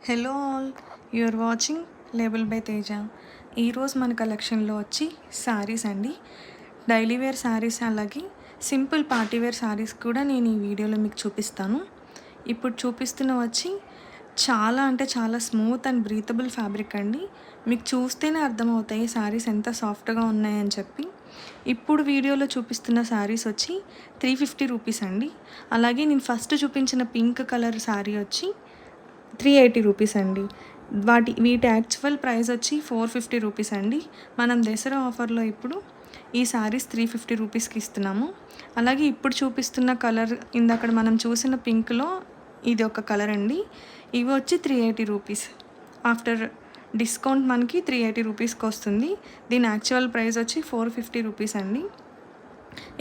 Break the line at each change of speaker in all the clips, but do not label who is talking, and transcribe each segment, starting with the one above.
Hello all, you're watching label by Teja. ఈరోజు మన కలెక్షన్లో వచ్చి శారీస్ అండి. డైలీ వేర్ శారీస్ అలాగే సింపుల్ పార్టీ వేర్ శారీస్ కూడా నేను ఈ వీడియోలో మీకు చూపిస్తాను. ఇప్పుడు చూపిస్తున్న వచ్చి చాలా అంటే చాలా స్మూత్ అండ్ బ్రీతబుల్ ఫ్యాబ్రిక్ అండి. మీకు చూస్తేనే అర్థమవుతాయి శారీస్ ఎంత సాఫ్ట్గా ఉన్నాయని చెప్పి. ఇప్పుడు వీడియోలో చూపిస్తున్న శారీస్ వచ్చి 350 రూపీస్ అండి. అలాగే నేను ఫస్ట్ చూపించిన పింక్ కలర్ శారీ వచ్చి 380 రూపీస్ అండి. వీటి యాక్చువల్ ప్రైస్ వచ్చి 450 రూపీస్ అండి. మనం దసరా ఆఫర్లో ఇప్పుడు ఈ శారీస్ 350 రూపీస్కి ఇస్తున్నాము. అలాగే ఇప్పుడు చూపిస్తున్న కలర్ ఇందాక మనం చూసిన పింక్లో ఇది ఒక కలర్ అండి. ఇవి వచ్చి 380 రూపీస్. ఆఫ్టర్ డిస్కౌంట్ మనకి 380 రూపీస్కి వస్తుంది. దీని యాక్చువల్ ప్రైస్ వచ్చి 450 రూపీస్ అండి.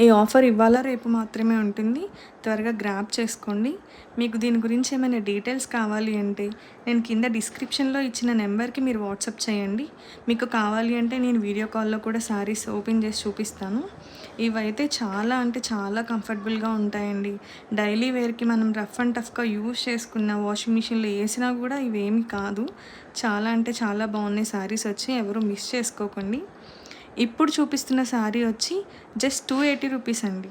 ఈ ఆఫర్ ఇవాళ రేపు మాత్రమే ఉంటుంది. త్వరగా గ్రాబ్ చేసుకోండి. మీకు దీని గురించి ఏమైనా డీటెయిల్స్ కావాలి అంటే నేను కింద డిస్క్రిప్షన్లో ఇచ్చిన నెంబర్కి మీరు వాట్సాప్ చేయండి. మీకు కావాలి అంటే నేను వీడియో కాల్లో కూడా శారీస్ ఓపెన్ చేసి చూపిస్తాను. ఇవైతే చాలా అంటే చాలా కంఫర్టబుల్గా ఉంటాయండి. డైలీ వేర్కి మనం రఫ్ అండ్ టఫ్గా యూజ్ చేసుకున్న వాషింగ్ మిషన్లో వేసినా కూడా ఇవేమీ కాదు. చాలా అంటే చాలా బాగున్నాయి శారీస్ వచ్చి, ఎవరు మిస్ చేసుకోకండి. ఇప్పుడు చూపిస్తున్న శారీ వచ్చి జస్ట్ 280 రూపీస్ అండి.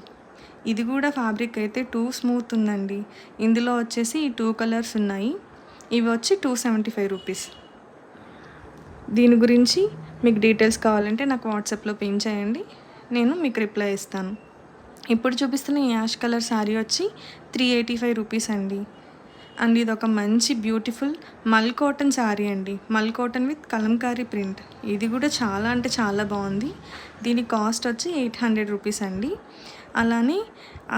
ఇది కూడా ఫ్యాబ్రిక్ అయితే స్మూత్ ఉందండి. ఇందులో వచ్చేసి ఈ 2 కలర్స్ ఉన్నాయి. ఇవి వచ్చి 275 రూపీస్. దీని గురించి మీకు డీటెయిల్స్ కావాలంటే నాకు వాట్సాప్లో పిన్ చేయండి, నేను మీకు రిప్లై ఇస్తాను. ఇప్పుడు చూపిస్తున్న ఈ యాష్ కలర్ శారీ వచ్చి 385 రూపీస్ అండి. అండ్ ఇది ఒక మంచి బ్యూటిఫుల్ మల్ కాటన్ శారీ అండి. మల్ కాటన్ విత్ కలంకారీ ప్రింట్. ఇది కూడా చాలా అంటే చాలా బాగుంది. దీని కాస్ట్ వచ్చి 800 రూపీస్ అండి. అలానే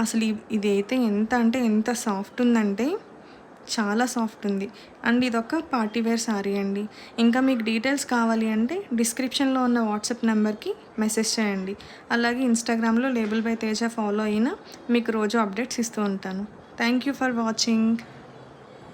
అసలు ఇది అయితే ఎంత అంటే ఎంత సాఫ్ట్ ఉందంటే చాలా సాఫ్ట్ ఉంది. అండ్ ఇదొక పార్టీ వేర్ శారీ అండి. ఇంకా మీకు డీటెయిల్స్ కావాలి అంటే డిస్క్రిప్షన్లో ఉన్న వాట్సాప్ నెంబర్కి మెసేజ్ చేయండి. అలాగే ఇన్స్టాగ్రామ్లో లేబుల్ బై తేజ ఫాలో అయినా మీకు రోజు అప్డేట్స్ ఇస్తూ ఉంటాను. Thank you for watching.